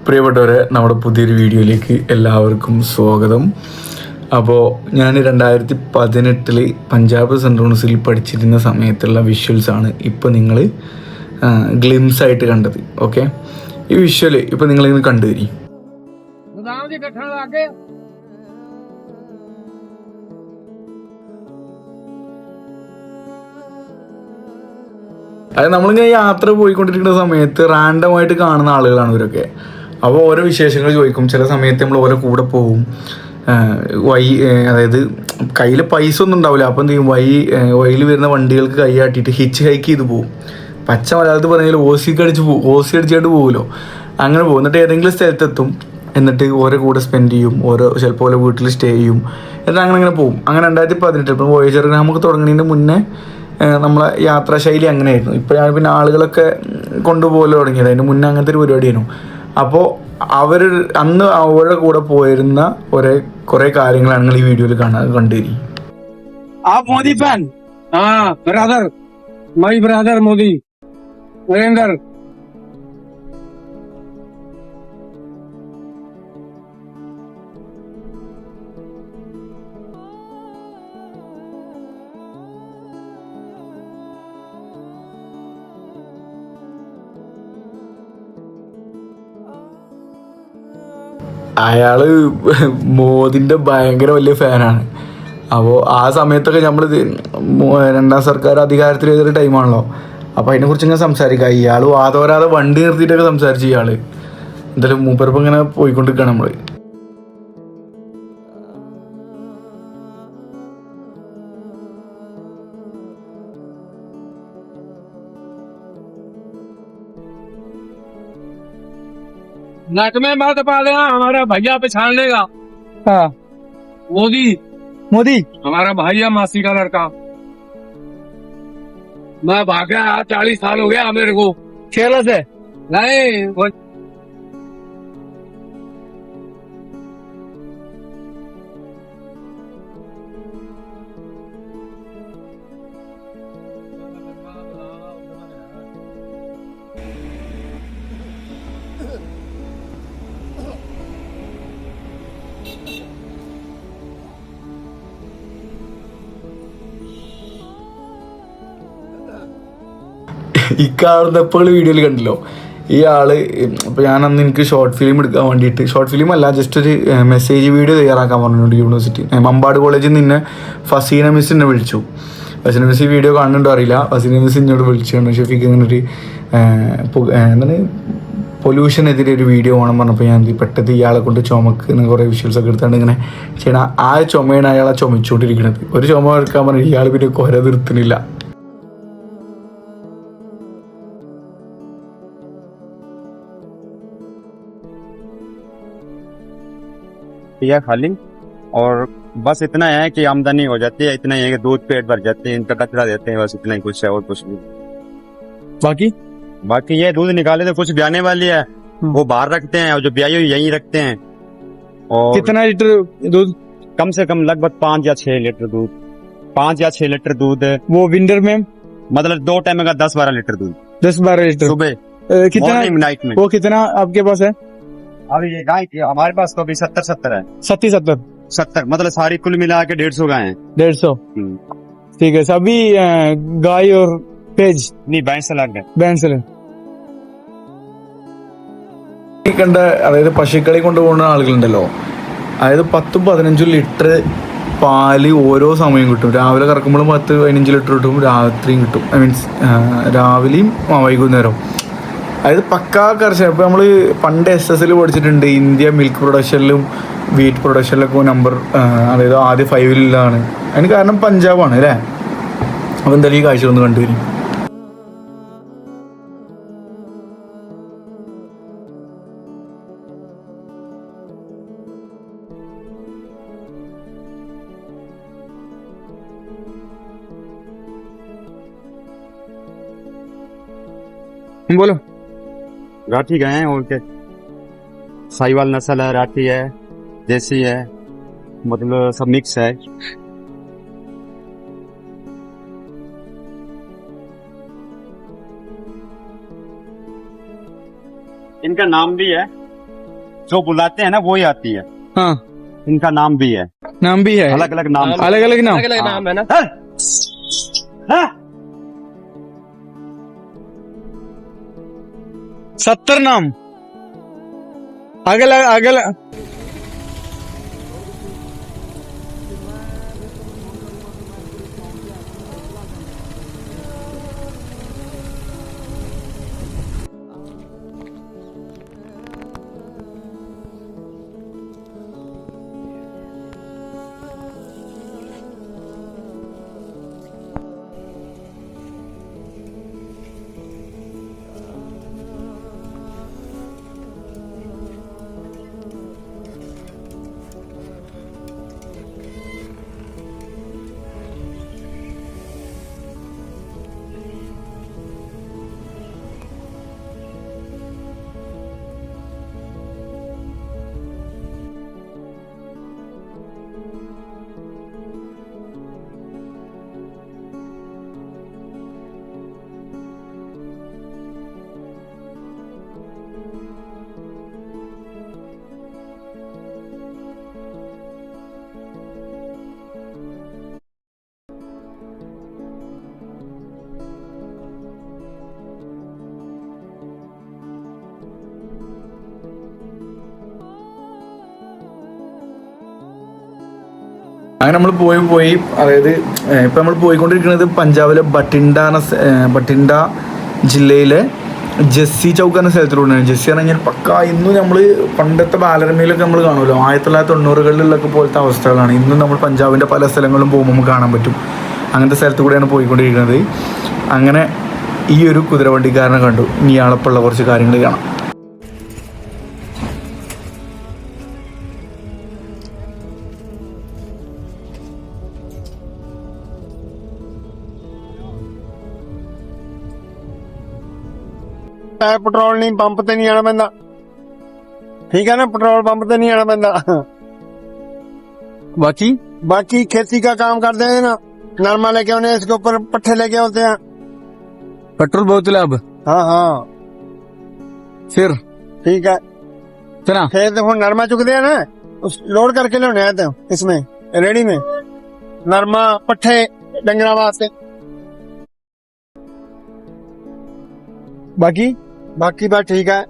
പ്രിയപ്പെട്ടവരെ, നമ്മുടെ പുതിയൊരു വീഡിയോയിലേക്ക് എല്ലാവർക്കും സ്വാഗതം. അപ്പോൾ ഞാൻ 2018 പഞ്ചാബ് സെൻട്രൽ യൂണിവേഴ്സിറ്റിയിൽ പഠിച്ചിരുന്ന സമയത്തുള്ള വിഷ്വൽസാണ് ഇപ്പോൾ നിങ്ങൾ ഗ്ലിംസ് ആയിട്ട് കണ്ടത്. ഓക്കെ, ഈ വിഷ്വൽ ഇപ്പോൾ നിങ്ങളിങ്ങനെ കണ്ടു തരി. അത് നമ്മളിങ്ങനെ യാത്ര പോയിക്കൊണ്ടിരിക്കുന്ന സമയത്ത് റാൻഡമായിട്ട് കാണുന്ന ആളുകളാണ് ഇവരൊക്കെ. അപ്പോൾ ഓരോ വിശേഷങ്ങൾ ചോദിക്കും. ചില സമയത്ത് നമ്മൾ ഓരോ കൂടെ പോകും. അതായത് കയ്യിൽ പൈസ ഒന്നും ഉണ്ടാവില്ല. അപ്പോൾ എന്ത് ചെയ്യും, വഴിയിൽ വരുന്ന വണ്ടികൾക്ക് കൈയാട്ടിയിട്ട് ഹിച്ച് ഹൈക്ക് ചെയ്ത് പോകും. പച്ച മലയാളത്തിൽ പറഞ്ഞാൽ ഓസി അടിച്ചാണ്ട് പോകുമല്ലോ, അങ്ങനെ പോകും. എന്നിട്ട് ഏതെങ്കിലും സ്ഥലത്തെത്തും, എന്നിട്ട് ഓരോ കൂടെ സ്പെൻഡ് ചെയ്യും, ചിലപ്പോൾ ഓരോ വീട്ടിൽ സ്റ്റേ ചെയ്യും, എന്നിട്ട് അങ്ങനെ പോകും. അങ്ങനെ 2018 ഇപ്പം വോയേജർ നമുക്ക് തുടങ്ങുന്നതിന് മുന്നേ നമ്മളെ യാത്രാശൈലി അങ്ങനെയായിരുന്നു. ഇപ്പോഴാണ് പിന്നെ ആളുകളൊക്കെ കൊണ്ടുപോകല് തുടങ്ങിയത്. അതിന് മുന്നേ അങ്ങനത്തെ ഒരു പരിപാടിയായിരുന്നു. അപ്പോൾ അന്ന് അവരുടെ കൂടെ പോയിരുന്ന കുറെ കാര്യങ്ങളാണ് നിങ്ങൾ ഈ വീഡിയോയിൽ കണ്ടുതരി. Modi fan brother, my brother Modi Narendra. അയാള് മോദിൻ്റെ ഭയങ്കര വലിയ ഫാനാണ്. അപ്പോൾ ആ സമയത്തൊക്കെ നമ്മൾ രണ്ടാം സർക്കാർ അധികാരത്തിൽ ചെയ്തൊരു ടൈമാണല്ലോ. അപ്പോൾ അതിനെക്കുറിച്ച് ഇങ്ങനെ സംസാരിക്കുക. ഇയാൾ വാതോരാതെ വണ്ടി നിർത്തിയിട്ടൊക്കെ സംസാരിച്ചു. ഇയാൾ എന്തായാലും മൂപ്പരപ്പം ഇങ്ങനെ പോയിക്കൊണ്ടിരിക്കുകയാണ് നമ്മൾ. नट में बात पा लेगा, हमारा भैया पहचान लेगा। हाँ, मोदी हमारा भैया मासी का लड़का। मैं भागा 40 साल हो गया मेरे को। केरला से नहीं वो ഈ കാണുന്ന എപ്പോൾ വീഡിയോയിൽ കണ്ടല്ലോ, ഈ ആള് ഇപ്പോൾ ഞാനന്ന് എനിക്ക് ഷോർട്ട് ഫിലിം എടുക്കാൻ വേണ്ടിയിട്ട്, ഷോർട്ട് ഫിലിം അല്ല, ജസ്റ്റ് ഒരു മെസ്സേജ് വീഡിയോ തയ്യാറാക്കാൻ പറഞ്ഞിട്ടുണ്ട് യൂണിവേഴ്സിറ്റി. മമ്പാട് കോളേജിൽ നിന്ന് ഫസീന മിസ് എന്നെ വിളിച്ചു. ഫസീന മിസ് ഈ വീഡിയോ കാണുന്നുണ്ടോ അറിയില്ല. ഫസീന മിസ് എന്നോട് വിളിച്ചാണ്, ഷെഫീക്ക് ഇങ്ങനൊരു എന്താണ് പൊല്യൂഷനെതിരെ ഒരു വീഡിയോ വേണം പറഞ്ഞപ്പോൾ ഞാൻ പെട്ടെന്ന് ഇയാളെ കൊണ്ട് ചുമക്കുന്ന കുറേ വിഷ്വൽസൊക്കെ എടുത്തുകൊണ്ട് ഇങ്ങനെ ചെയ്യണം. ആ ചുമയാണ് അയാളെ ചുമച്ചുകൊണ്ടിരിക്കുന്നത്. ഒരു ചുമ എടുക്കാൻ പറഞ്ഞു, ഇയാൾ പിന്നെ കുര നിർത്തുന്നില്ല. या खाली और बस इतना है कि आमदनी हो जाती है, इतना है कि दूध पेट भर जाते हैं, इनका कचरा देते हैं, बस इतना ही कुछ है और कुछ नहीं। बाकी ये दूध निकाले तो कुछ ब्याने वाली है वो बाहर रखते हैं और जो ब्याई हुई यहीं रखते हैं। और कितना लीटर दूध? कम से कम लगभग 5 या 6 लीटर दूध, 5 या 6 लीटर दूध। वो विंटर में मतलब 2 टाइम का 10-12 लीटर दूध, 10-12 लीटर सुबह कितना नाइट में। वो कितना आपके पास है? अभी ये गाय की हमारे पास तो अभी 70 है। 70 मतलब सारी कुल मिला के 150 गाय है। 150 ठीक है। सभी गाय और पेज नहीं भैंस अलग है। കണ്ട, അതായത് പശുക്കളെ കൊണ്ടുപോകുന്ന ആളുകളുണ്ടല്ലോ, അതായത് 10-15 ലിറ്റർ പാല് ഓരോ സമയം കിട്ടും. രാവിലെ കറക്കുമ്പോഴും 10-15 ലിറ്റർ കിട്ടും, രാത്രിയും കിട്ടും. മീൻസ് രാവിലെയും വൈകുന്നേരം. അതായത് പക്കാ കർഷകർ. ഇപ്പോൾ നമ്മൾ പണ്ട് SSL പഠിച്ചിട്ടുണ്ട്, ഇന്ത്യ മിൽക്ക് പ്രൊഡക്ഷനിലും വീറ്റ് പ്രൊഡക്ഷനിലൊക്കെ നമ്പർ, അതായത് ആദ്യം 5-ലാണ്. അതിന് കാരണം പഞ്ചാബാണ് അല്ലേ. അപ്പോൾ എന്തായാലും ഈ കാഴ്ച ഒന്ന് കണ്ടുവരും. बोलो। राठी गाय हैं और क्या, साहिवाल नस्ल है, राठी है, देसी है, मतलब सब मिक्स है। इनका नाम भी है जो बुलाते हैं ना वही आती है, हाँ इनका नाम भी है, नाम भी है, अलग अलग नाम। अलग अलग नाम। अलग अलग नाम है ना। हाँ? 70 नाम अगल अगल। അങ്ങനെ നമ്മൾ പോയി അതായത് ഇപ്പം നമ്മൾ പോയിക്കൊണ്ടിരിക്കുന്നത് പഞ്ചാബിലെ ബട്ടിൻഡ ജില്ലയിലെ ജസ്സി ചൗക്ക് എന്ന സ്ഥലത്തിലൂടെയാണ്. ജസ്സി എന്ന് പറഞ്ഞാൽ പക്ക ഇന്നും നമ്മൾ പണ്ടത്തെ ബാലരമയിലൊക്കെ നമ്മൾ കാണുമല്ലോ, 1990-കളിലൊക്കെ പോലത്തെ അവസ്ഥകളാണ് ഇന്നും നമ്മൾ പഞ്ചാബിൻ്റെ പല സ്ഥലങ്ങളും പോകുമ്പോൾ നമുക്ക് കാണാൻ പറ്റും. അങ്ങനത്തെ സ്ഥലത്ത് കൂടെയാണ് പോയിക്കൊണ്ടിരിക്കുന്നത്. അങ്ങനെ ഈ ഒരു കുതിരവണ്ടിക്കാരനെ കണ്ടു. ഇനി ഇയാളെപ്പോഴുള്ള കുറച്ച് കാര്യങ്ങൾ കാണാം. ਪੈਟਰੋਲ ਨਹੀਂ ਪੰਪ ਤੇ ਨਹੀਂ ਆਣਾ ਪੈਂਦਾ, ਠੀਕ है ना, पेट्रोल पंप पे नहीं आना पैंदा। बाकी बाकी खेती का काम करते हैं ना, नरमा लेके आने, इसके ऊपर पट्ठे लेके होते हैं। पेट्रोल बहुत लाभ, हाँ हाँ फिर ठीक है। चना फिर देखो नरमा चुकते हैं ना, उस लोड करके लाने आते हैं इसमें रेडी में, नरमा पट्ठे डंगरा वास्ते। बाकी बाकी बात ठीक है।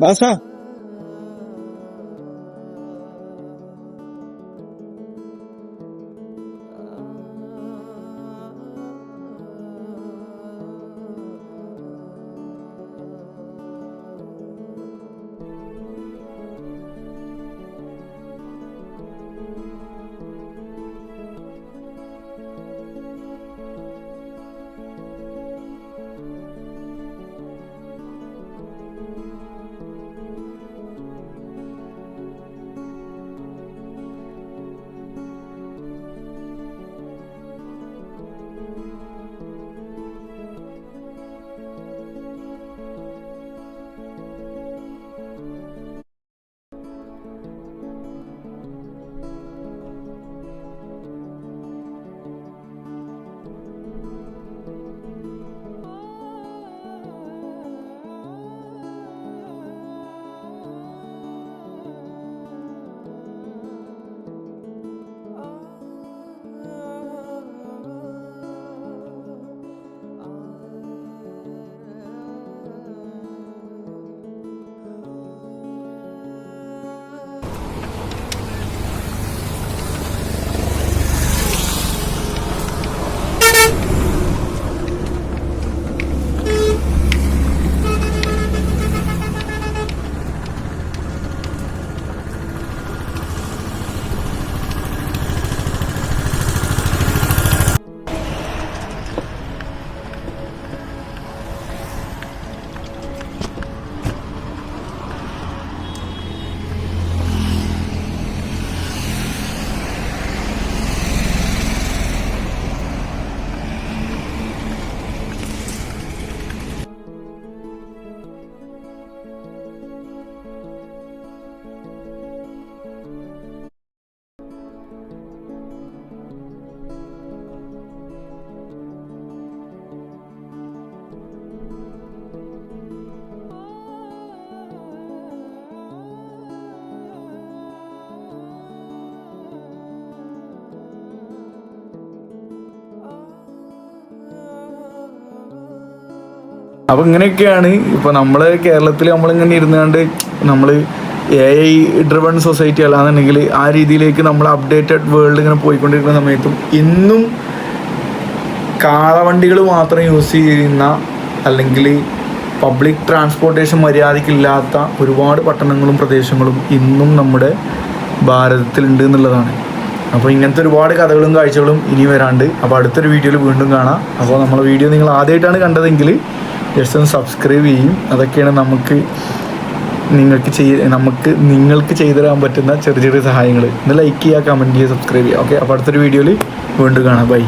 बस हाँ അപ്പോൾ ഇങ്ങനെയൊക്കെയാണ് ഇപ്പോൾ നമ്മൾ കേരളത്തിൽ നമ്മളിങ്ങനെ ഇരുന്നുകൊണ്ട് നമ്മൾ AI ഡ്രിവൺ സൊസൈറ്റി അല്ലാന്നുണ്ടെങ്കിൽ ആ രീതിയിലേക്ക് നമ്മൾ അപ്ഡേറ്റഡ് വേൾഡ് ഇങ്ങനെ പോയിക്കൊണ്ടിരിക്കുന്ന സമയത്തും ഇന്നും കാളവണ്ടികൾ മാത്രം യൂസ് ചെയ്യുന്ന അല്ലെങ്കിൽ പബ്ലിക് ട്രാൻസ്പോർട്ടേഷൻ മര്യാദയ്ക്കില്ലാത്ത ഒരുപാട് പട്ടണങ്ങളും പ്രദേശങ്ങളും ഇന്നും നമ്മുടെ ഭാരതത്തിലുണ്ട് എന്നുള്ളതാണ്. അപ്പോൾ ഇങ്ങനത്തെ ഒരുപാട് കഥകളും കാഴ്ചകളും ഇനി വരാണ്ട്. അപ്പോൾ അടുത്തൊരു വീഡിയോയിൽ വീണ്ടും കാണാം. അപ്പോൾ നമ്മളെ വീഡിയോ നിങ്ങൾ ആദ്യമായിട്ടാണ് കണ്ടതെങ്കിൽ ജസ്റ്റ് ഒന്ന് സബ്സ്ക്രൈബ് ചെയ്യും. അതൊക്കെയാണ് നിങ്ങൾക്ക് ചെയ്തു തരാൻ പറ്റുന്ന ചെറിയ ചെറിയ സഹായങ്ങൾ. ഒന്ന് ലൈക്ക് ചെയ്യുക, കമൻറ്റ് ചെയ്യുക, സബ്സ്ക്രൈബ് ചെയ്യുക. ഓക്കെ, അപ്പോൾ അടുത്തൊരു വീഡിയോയിൽ വീണ്ടും കാണാം. ബൈ.